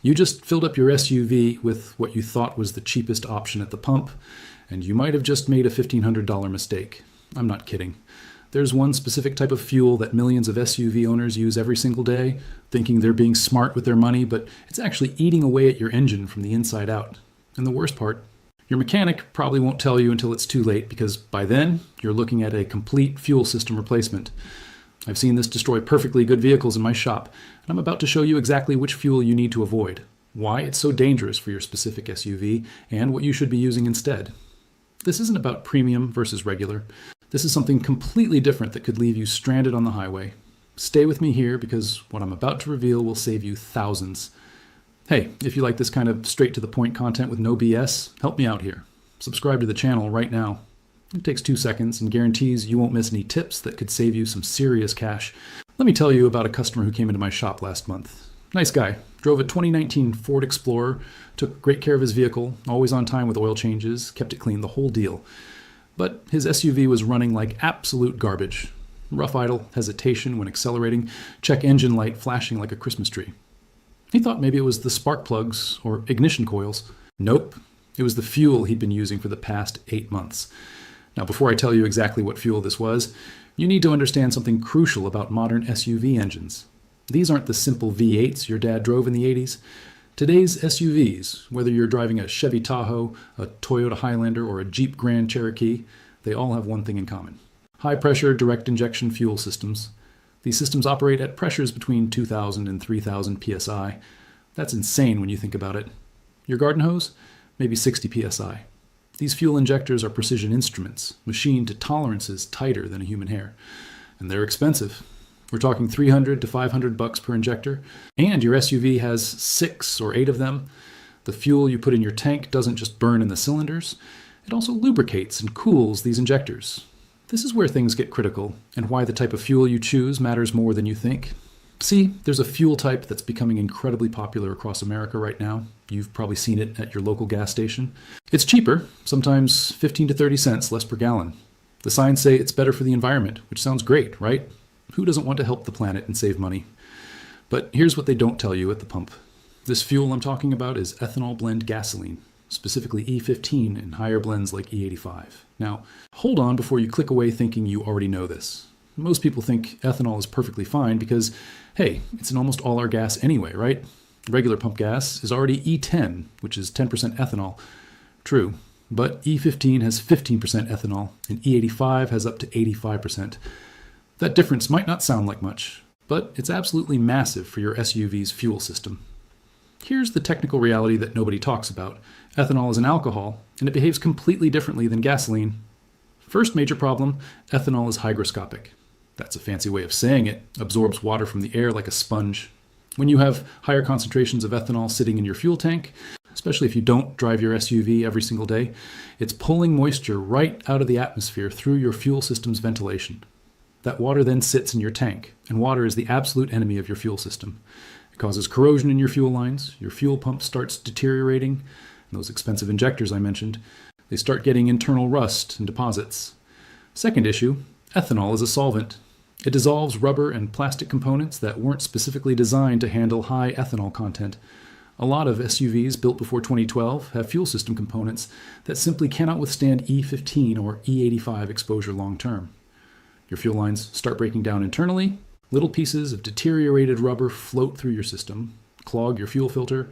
You just filled up your SUV with what you thought was the cheapest option at the pump, and you might have just made a $1,500 mistake. I'm not kidding. There's one specific type of fuel that millions of SUV owners use every single day, thinking they're being smart with their money, but it's actually eating away at your engine from the inside out. And the worst part, your mechanic probably won't tell you until it's too late, because by then, you're looking at a complete fuel system replacement. I've seen this destroy perfectly good vehicles in my shop, and I'm about to show you exactly which fuel you need to avoid, why it's so dangerous for your specific SUV, and what you should be using instead. This isn't about premium versus regular. This is something completely different that could leave you stranded on the highway. Stay with me here, because what I'm about to reveal will save you thousands. Hey, if you like this kind of straight-to-the-point content with no BS, help me out here. Subscribe to the channel right now. It takes 2 seconds and guarantees you won't miss any tips that could save you some serious cash. Let me tell you about a customer who came into my shop last month. Nice guy. Drove a 2019 Ford Explorer, took great care of his vehicle, always on time with oil changes, kept it clean, the whole deal. But his SUV was running like absolute garbage. Rough idle, hesitation when accelerating, check engine light flashing like a Christmas tree. He thought maybe it was the spark plugs or ignition coils. Nope, it was the fuel he'd been using for the past 8 months. Now, before I tell you exactly what fuel this was, you need to understand something crucial about modern SUV engines. These aren't the simple V8s your dad drove in the 80s. Today's SUVs, whether you're driving a Chevy Tahoe, a Toyota Highlander, or a Jeep Grand Cherokee, they all have one thing in common: high-pressure direct injection fuel systems. These systems operate at pressures between 2,000 and 3,000 psi. That's insane when you think about it. Your garden hose? Maybe 60 psi. These fuel injectors are precision instruments, machined to tolerances tighter than a human hair. And they're expensive. We're talking $300 to $500 per injector. And your SUV has 6 or 8 of them. The fuel you put in your tank doesn't just burn in the cylinders. It also lubricates and cools these injectors. This is where things get critical, and why the type of fuel you choose matters more than you think. See, there's a fuel type that's becoming incredibly popular across America right now. You've probably seen it at your local gas station. It's cheaper, sometimes 15 to 30 cents less per gallon. The signs say it's better for the environment, which sounds great, right? Who doesn't want to help the planet and save money? But here's what they don't tell you at the pump. This fuel I'm talking about is ethanol-blended gasoline, specifically E15 and higher blends like E85. Now, hold on before you click away thinking you already know this. Most people think ethanol is perfectly fine because, hey, it's in almost all our gas anyway, right? Regular pump gas is already E10, which is 10% ethanol. True, but E15 has 15% ethanol, and E85 has up to 85%. That difference might not sound like much, but it's absolutely massive for your SUV's fuel system. Here's the technical reality that nobody talks about. Ethanol is an alcohol, and it behaves completely differently than gasoline. First major problem, ethanol is hygroscopic. That's a fancy way of saying it absorbs water from the air like a sponge. When you have higher concentrations of ethanol sitting in your fuel tank, especially if you don't drive your SUV every single day, it's pulling moisture right out of the atmosphere through your fuel system's ventilation. That water then sits in your tank, and water is the absolute enemy of your fuel system. It causes corrosion in your fuel lines, your fuel pump starts deteriorating, and those expensive injectors I mentioned, they start getting internal rust and deposits. Second issue, ethanol is a solvent. It dissolves rubber and plastic components that weren't specifically designed to handle high ethanol content. A lot of SUVs built before 2012 have fuel system components that simply cannot withstand E15 or E85 exposure long term. Your fuel lines start breaking down internally, little pieces of deteriorated rubber float through your system, clog your fuel filter,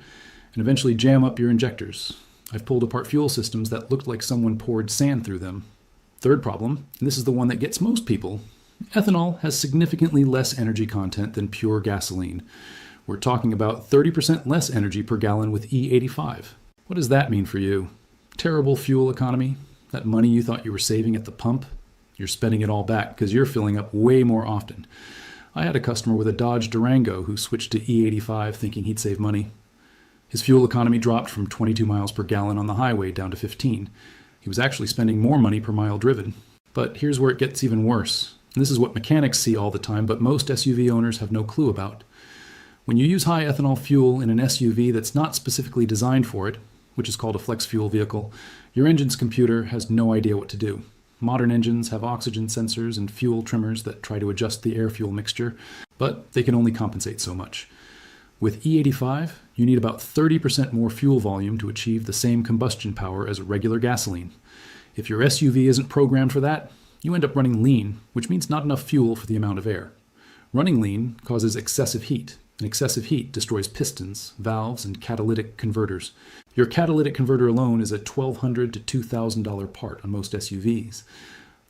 and eventually jam up your injectors. I've pulled apart fuel systems that looked like someone poured sand through them. Third problem, and this is the one that gets most people, ethanol has significantly less energy content than pure gasoline. We're talking about 30% less energy per gallon with E85. What does that mean for you? Terrible fuel economy? That money you thought you were saving at the pump? You're spending it all back because you're filling up way more often. I had a customer with a Dodge Durango who switched to E85 thinking he'd save money. His fuel economy dropped from 22 miles per gallon on the highway down to 15. He was actually spending more money per mile driven. But here's where it gets even worse. And this is what mechanics see all the time, but most SUV owners have no clue about. When you use high ethanol fuel in an SUV that's not specifically designed for it, which is called a flex fuel vehicle, your engine's computer has no idea what to do. Modern engines have oxygen sensors and fuel trimmers that try to adjust the air-fuel mixture, but they can only compensate so much. With E85, you need about 30% more fuel volume to achieve the same combustion power as regular gasoline. If your SUV isn't programmed for that, you end up running lean, which means not enough fuel for the amount of air. Running lean causes excessive heat, and excessive heat destroys pistons, valves, and catalytic converters. Your catalytic converter alone is a $1,200 to $2,000 part on most SUVs.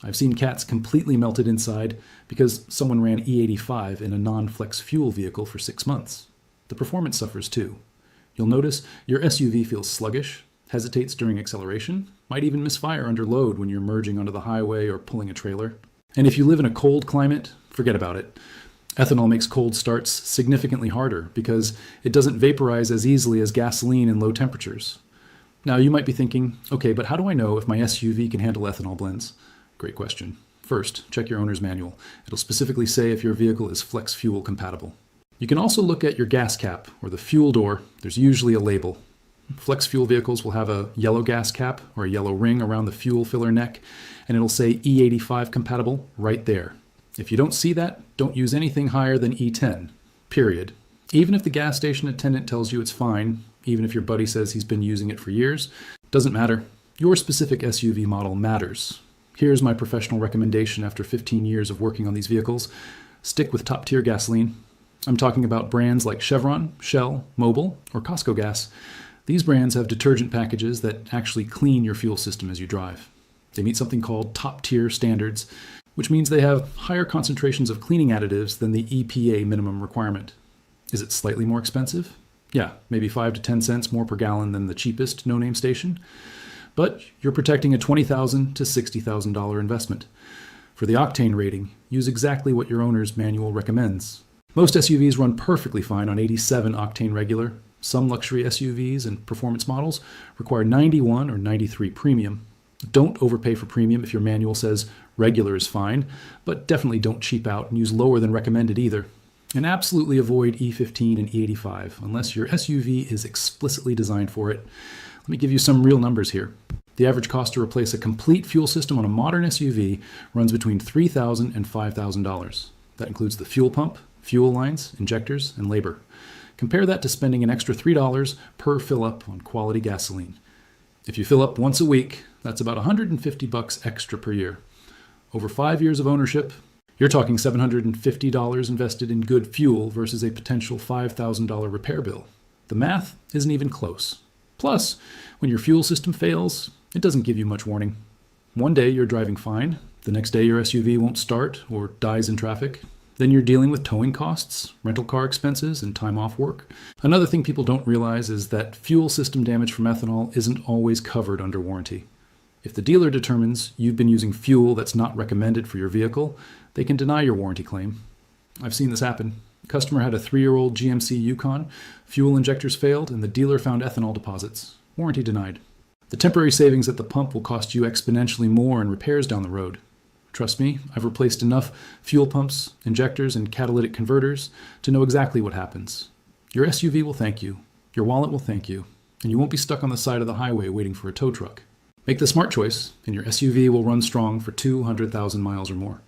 I've seen cats completely melted inside because someone ran E85 in a non-flex fuel vehicle for 6 months. The performance suffers too. You'll notice your SUV feels sluggish, hesitates during acceleration, might even misfire under load when you're merging onto the highway or pulling a trailer. And if you live in a cold climate, forget about it. Ethanol makes cold starts significantly harder because it doesn't vaporize as easily as gasoline in low temperatures. Now you might be thinking, okay, but how do I know if my SUV can handle ethanol blends? Great question. First, check your owner's manual. It'll specifically say if your vehicle is flex fuel compatible. You can also look at your gas cap or the fuel door. There's usually a label. Flex fuel vehicles will have a yellow gas cap or a yellow ring around the fuel filler neck, and it'll say E85 compatible right there. If you don't see that, don't use anything higher than E10, period. Even if the gas station attendant tells you it's fine, even if your buddy says he's been using it for years, doesn't matter. Your specific SUV model matters. Here's my professional recommendation after 15 years of working on these vehicles. Stick with top-tier gasoline. I'm talking about brands like Chevron, Shell, Mobil, or Costco Gas. These brands have detergent packages that actually clean your fuel system as you drive. They meet something called top-tier standards, which means they have higher concentrations of cleaning additives than the EPA minimum requirement. Is it slightly more expensive? Yeah, maybe 5 to 10 cents more per gallon than the cheapest no-name station. But you're protecting a $20,000 to $60,000 investment. For the octane rating, use exactly what your owner's manual recommends. Most SUVs run perfectly fine on 87 octane regular. Some luxury SUVs and performance models require 91 or 93 premium. Don't overpay for premium if your manual says regular is fine, but definitely don't cheap out and use lower than recommended either. And absolutely avoid E15 and E85 unless your SUV is explicitly designed for it. Let me give you some real numbers here. The average cost to replace a complete fuel system on a modern SUV runs between $3,000 and $5,000. That includes the fuel pump, fuel lines, injectors, and labor. Compare that to spending an extra $3 per fill-up on quality gasoline. If you fill up once a week, that's about $150 extra per year. Over 5 years of ownership, you're talking $750 invested in good fuel versus a potential $5,000 repair bill. The math isn't even close. Plus, when your fuel system fails, it doesn't give you much warning. One day you're driving fine, the next day your SUV won't start or dies in traffic. Then you're dealing with towing costs, rental car expenses, and time off work. Another thing people don't realize is that fuel system damage from ethanol isn't always covered under warranty. If the dealer determines you've been using fuel that's not recommended for your vehicle, they can deny your warranty claim. I've seen this happen. A customer had a 3-year-old GMC Yukon, fuel injectors failed, and the dealer found ethanol deposits. Warranty denied. The temporary savings at the pump will cost you exponentially more in repairs down the road. Trust me, I've replaced enough fuel pumps, injectors, and catalytic converters to know exactly what happens. Your SUV will thank you, your wallet will thank you, and you won't be stuck on the side of the highway waiting for a tow truck. Make the smart choice, and your SUV will run strong for 200,000 miles or more.